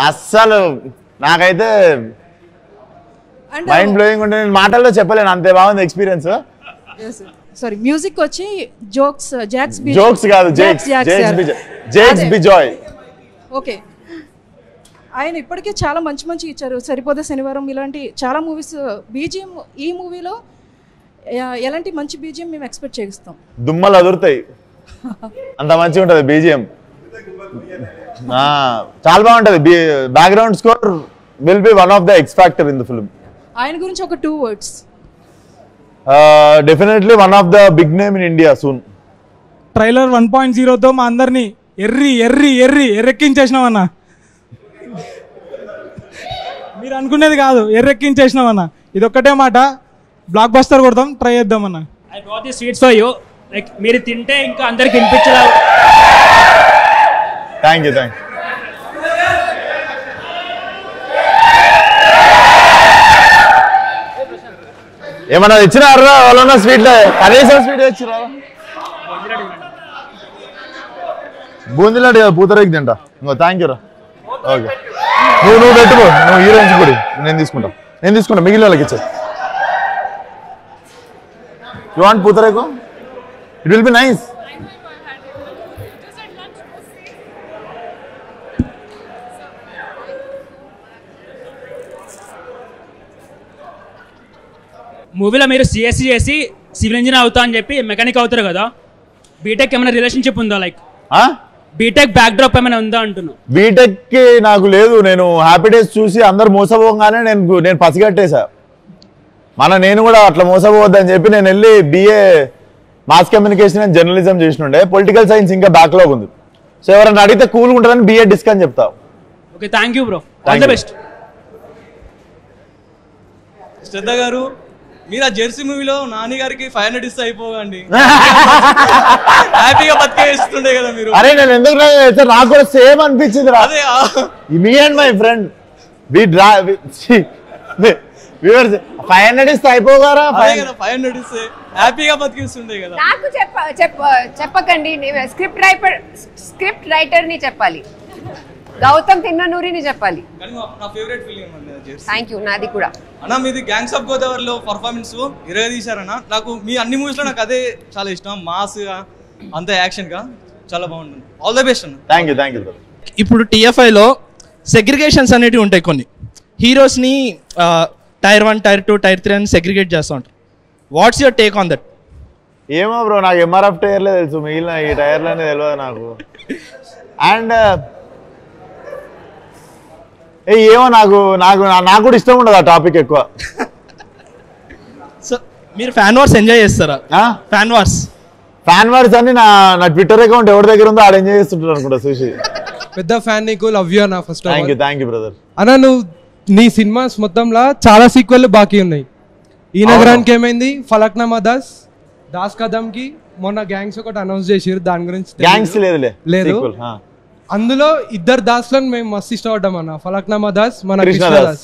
అస్సలు నాకైతే మైండ్ బ్లోయింగ్ ఉండే, నేను మాటల్లో చెప్పలేను, అంతే బాగుంది ఎక్స్పీరియన్స్. సారీ, మ్యూజిక్ వచ్చి జోక్స్ కాదు, జేక్స్ బిజాయ్. ఓకే, ఆయన ఇప్పటికే చాలా మంచి ఇచ్చారు. సరిపోదే శనివారం ఇలాంటి చాలా మూవీస్. బీజిఎం ఈ మూవీలో ఎలాంటి మంచి బీజిఎం మేము ఎక్స్పెక్ట్ చేస్తాం? దుమ్మలు అదురుతాయి, అంత మంచిగా ఉంటుంది బీజిఎం. చాలా బాగుంటది. Background score will be one of the X factor in the film. ఆయన గురించి ఒక 2 words. Definitely one of the big name in India soon. Trailer 1.0తో మా అందరినీ ఎర్రెక్కించేసినామన్నా. మీరు అనుకునేది కాదు, ఎర్రెక్కించేసినామన్నా. ఇదొక్కటే మాట, బ్లాక్ బస్టర్ కొడతాం, ట్రై చేద్దామన్నా. I brought the sweets for you. Like మీరు తింటే ఇంకా అందరికి తినిపించలా. Thank you. ఏమన్నా ఇచ్చినారా వాళ్ళ స్వీట్? కనీసం స్వీట్ ఇచ్చిరా? బూందీలాంటి పూతరేకి తింటా. ఇంకో థ్యాంక్ యూ రా. ఓకే, నువ్వు పెట్టుకో, నువ్వు హీరోయిన్స్ కూడా నేను తీసుకుంటా మిగిలిన వాళ్ళకి ఇచ్చా. You want pootharekhu? It will be nice. మూవీలో మీరు సిఎస్సి చేసి సివిల్ ఇంజనీర్ అవుతా అని చెప్పి మెకానిక్ అవుతారు కదా, బీటెక్ ఏమైనా రిలేషన్షిప్ ఉందా? లైక్ బీటెక్ బ్యాక్ డ్రాప్ ఏమైనా ఉందా అంటున్నా. బీటెక్ కి నాకు లేదు. నేను హ్యాపీ డేస్ చూసి అందరు మోసపోగానే నేను పసిగట్టేశా. నేను కూడా అట్లా మోసపోవద్దని చెప్పి నేను వెళ్ళి BA mass communication and journalism చేసినుండే. పొలిటికల్ సైన్స్ ఇంకా బ్యాక్లాగ్ ఉంది. సో ఎవరైనా అడిగితే కూల్గా ఉంటుందని BA డిస్క్ అని చెప్తా. Okay, thank you bro, all the best. Shraddha గారు, మీరు ఆ జెర్సీ మూవీలో నాని గారికి 500 ఇస్తే అయిపోకండి, హ్యాపీగా బతికేస్తుండే కదా మీరు. అరే నేను ఎందుకు నాకు కూడా సేమ్ అనిపించింది రా. మీ అండ్ మై ఫ్రెండ్ 500 ఇస్తే అయిపోగారా? 500 ఇస్తే హ్యాపీగా బతికిస్తుండే కదా. నాకు చెప్పకండి, స్క్రిప్ట్ రైటర్ ని చెప్పాలి. గౌతమ్ తిన్ననూరిని చెప్పాలి. కానీ నా ఫేవరెట్ ఫిలిం అండి జెర్సీ. థ్యాంక్ యూ, నాది కూడా. అన్న మీది గ్యాంగ్స్ ఆఫ్ గోదావరిలో పర్ఫార్మెన్స్ ఇరవై తీశారన్న. నాకు మీ అన్ని మూవీస్లో నాకు అదే చాలా ఇష్టం. మాస్గా అంత యాక్షన్గా చాలా బాగుంటుంది. ఆల్ ద బెస్ట్ అన్న. Thank you, thank you. ఇప్పుడు TFIలో సెగ్రిగేషన్స్ అనేటివి ఉంటాయి. కొన్ని హీరోస్ని టైర్ 1, టైర్ 2, టైర్ 3 అని సెగ్రిగేట్ చేస్తూ ఉంటారు. What's your take on that? ఏమో బ్రో, నాకు MRF టైర్లే తెలుసు, మిగిలిన ఈ టైర్లనే తెలియదు నాకు. అండ్ ఏమో నాకు నాకు నాకు కూడా ఇష్టం ఉండదు ఆ టాపిక్ ఎక్కువ. సో మీరు ఫ్యాన్ వార్స్ ఎంజాయ్ చేస్తారా? ఫ్యాన్ వార్స్ అని నా ట్విట్టర్ అకౌంట్ ఎవరి దగ్గర ఉందో ఆడ ఎంజాయ్ చేస్తుంటారు అనుకుంటా చూసి. పెద్ద ఫ్యాన్ నీకు, లవ్ యూ అన్న. First thank you brother. అన్న నువ్వు నీ సినిమాస్ మొత్తంలో చాలా సీక్వెల్ బాకీ ఉన్నాయి. ఈ నగరానికి ఏమైంది, ఫలక్నామా దాస్ కదమ్కి మొన్న గ్యాంగ్స్ ఒకటి అనౌన్స్ చేసారు, దాని గురించి గ్యాంగ్స్ లేదు. అందులో ఇద్దరు దాస్లను మేము మస్తు ఇష్టపడ్డాం అన్న, ఫలక్నామా దాస్, మన కృష్ణదాస్.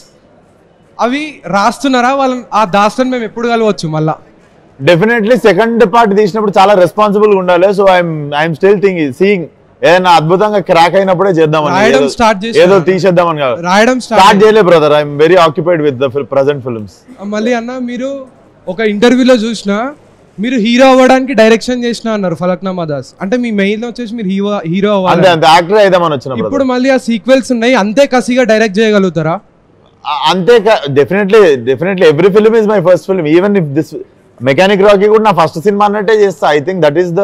అవి రాస్తున్నారా వాళ్ళని? ఆ దాస్లను మేము ఎప్పుడు కలవచ్చు మళ్ళా? డెఫినెట్లీ సెకండ్ పార్ట్ తీసినప్పుడు చాలా రెస్పాన్సిబుల్ గా ఉండాలి. సో ఐఎమ్ స్టిల్ సీయింగ్ ఏదైనా అద్భుతంగా క్రాక్ అయినప్పుడే చేద్దామని, ఏదో తీసేద్దామని కాదు. రాయడం స్టార్ట్ చేయలే brother. I'm very occupied with the present films. మళ్ళీ అన్న మీరు ఒక ఇంటర్వ్యూలో చూసినా మీరు హీరో అవ్వడానికి డైరెక్షన్ చేసిన అన్నారు ఫలక్నామా దాస్. అంటే మీ మెయిన్ వచ్చేసి మీరు హీరో అవ్వాలి, యాక్టర్ అయిదామని వచ్చిన. ఇప్పుడు మళ్ళీ ఆ సీక్వెల్స్ ఉన్నాయి, అంతే కసిగా డైరెక్ట్ చేయగలుగుతారా? అంతే. Definitely every film is my first film. Even if this mechanic Rocky కూడా నా ఫస్ట్ సినిమా అన్నట్టే చేస్తా. I think that is the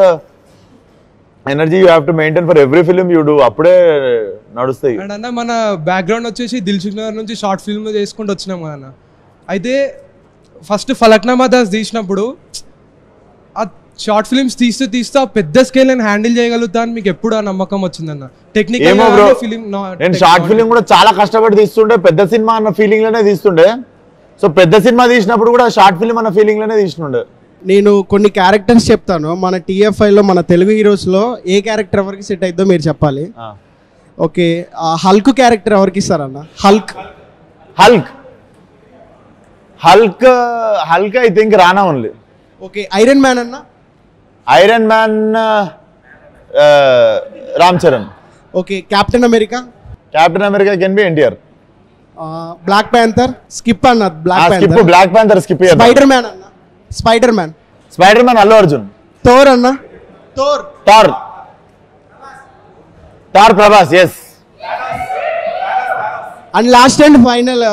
energy you have to maintain for every film you do. అప్పుడే నడుస్తాయి. అండ్ అన్న మన బ్యాక్గ్రౌండ్ వచ్చేసి దిల్సుఖ్ నగర్ నుంచి షార్ట్ ఫిల్మ్ చేసుకుంటూ వచ్చినాం కదా. అయితే ఫస్ట్ ఫలక్నామా దాస్ తీసినప్పుడు ఆ షార్ట్ ఫిల్మ్స్ తీస్తూ పెద్ద స్కేల్ నేను హ్యాండిల్ చేయగలుగుతా అని మీకు ఎప్పుడు ఆ నమ్మకం వచ్చిందన్న? టెక్నికల్ నేను షార్ట్ ఫిల్మ్ కూడా చాలా కష్టపడి తీస్తుండే, పెద్ద సినిమా అన్న ఫీలింగ్ లోనే తీస్తుండే. సో పెద్ద సినిమా తీసినప్పుడు కూడా షార్ట్ ఫిల్మ్ అన్న ఫీలింగ్ లోనే తీస్తుండే. నేను కొన్ని క్యారెక్టర్స్ చెప్తాను. మన TFIలో మన తెలుగు హీరోస్లో ఏ క్యారెక్టర్ ఎవరికి సెట్ అయిద్దో మీరు చెప్పాలి. ఓకే, హల్క్ క్యారెక్టర్ ఎవరికి ఇస్తారన్న? Hulk I think Rana only. Okay, Iron Man అన్న? Iron Man Ram Charan. Okay, Captain America? Captain America can be NTR. Black Panther? Skip అన్న. Black Panther skip. Spider Man అన్న? Spider Man Allu Arjun. Thor అన్న? Thor Prabhas. Yes. And last and final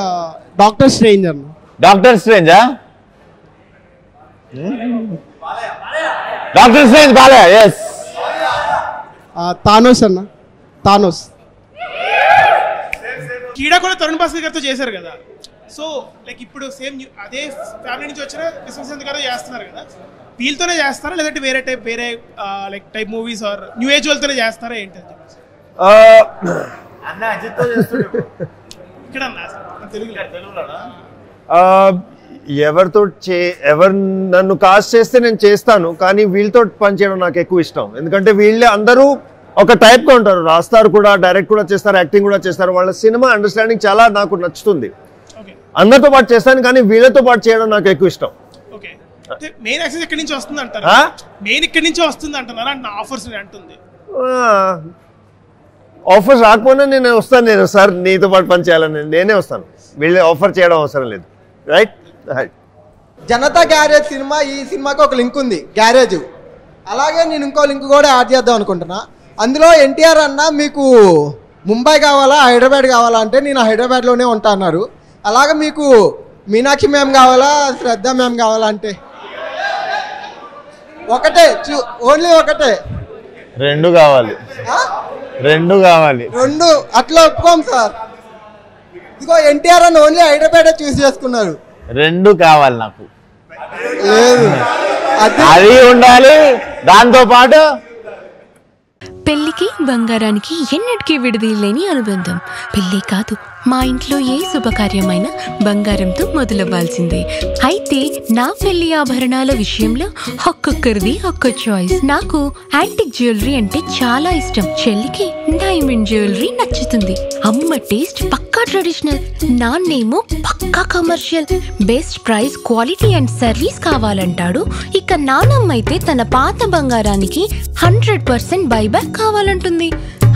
Doctor Strange అన్న. Doctor స్ట్రేంజా? Doctor Strange Balayya. Yes. Thanos అన్న? Thanos. కీడా కూడా తరుణ్ భాస్కర్ గారితో చేశారు కదా. సో లైక్ ఇప్పుడు సేమ్ అదే ఫ్యామిలీ నుంచి వచ్చిన విశ్వశాంత్ గారు చేస్తున్నారు కదా, వీళ్ళతోనే చేస్తారా లేదంటే వేరే like type movies or new age వాళ్ళతోనే చేస్తారా ఏంటి? ఇక్కడ ఎవరు నన్ను కాస్ట్ చేస్తే నేను చేస్తాను, కానీ వీళ్ళతో పనిచేయడం నాకు ఎక్కువ ఇష్టం. ఎందుకంటే వీళ్ళే అందరూ ఒక టైప్గా ఉంటారు, రాస్తారు కూడా, డైరెక్ట్ కూడా చేస్తారు, యాక్టింగ్ కూడా చేస్తారు. వాళ్ళ సినిమా అండర్స్టాండింగ్ చాలా నాకు నచ్చుతుంది. అందరితో పాటు చేస్తాను, కానీ వీళ్ళతో పాటు చేయడం నాకు ఎక్కువ ఇష్టం. మెయిన్ యాక్సెస్ ఎక్కడి నుంచి వస్తుంది అంటారు? మెయిన్ ఇక్కడి నుంచి వస్తుంది అంటున్నారా? ఆఫర్స్ అంటుంది. ఆఫర్స్ రాకపోయినా నేను వస్తాను. నేను సార్ నీతో పాటు పని చేయాలని నేనే వస్తాను, వీళ్ళు ఆఫర్ చేయడం అవసరం లేదు. రైట్. జనతా గ్యారేజ్ సినిమా, ఈ సినిమాకి ఒక లింక్ ఉంది, గ్యారేజ్. అలాగే నేను ఇంకో లింక్ కూడా యాడ్ చేద్దాం అనుకుంటున్నా. అందులో NTR అన్న మీకు ముంబై కావాలా హైదరాబాద్ కావాలా అంటే నేను హైదరాబాద్లోనే ఉంటా అన్నారు. అలాగే మీకు మీనాక్షి మ్యామ్ కావాలా శ్రద్ధ మ్యామ్ కావాలా అంటే ఒకటే, ఓన్లీ ఒకటే. రెండు కావాలి. రెండు అట్లా ఒప్పుకోం సార్. ఇదిగో NTR అని ఓన్లీ హైదరాబాద్ చూస్ చేసుకున్నారు. రెండు కావాలి నాకు. లేదు, అది ఉండాలి దాంతో పాటు. పెళ్లికి బంగారానికి ఎన్నటికీ విడదీయలేని అనుబంధం. పెళ్లి కాదు, మా ఇంట్లో ఏ శుభకార్యమైనా బంగారంతో మొదలవ్వాల్సిందే. అయితే నా పెళ్లి ఆభరణాల విషయంలో ఒక్కొక్కరిది ఒక్క చాయిస్. నాకు యాంటిక్ జ్యువెలరీ అంటే చాలా ఇష్టం. చెల్లికి డైమండ్ జ్యువెలరీ నచ్చుతుంది. అమ్మ టేస్ట్ పక్కా ట్రెడిషనల్, నాన్నేమో పక్కా commercial. Best price, quality and service కావాలంటాడు. ఇక నానమ్మ అయితే తన పాత బంగారానికి 100% బైబ్యాక్ కావాలంటుంది.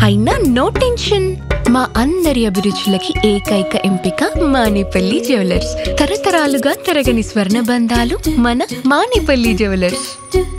అయినా నో టెన్షన్, మా అందరి అభిరుచులకి ఏకైక ఎంపిక మానేపల్లి జ్యువెలర్స్. తరతరాలుగా తరగని స్వర్ణ బంధాలు మన మానేపల్లి జ్యువెలర్స్.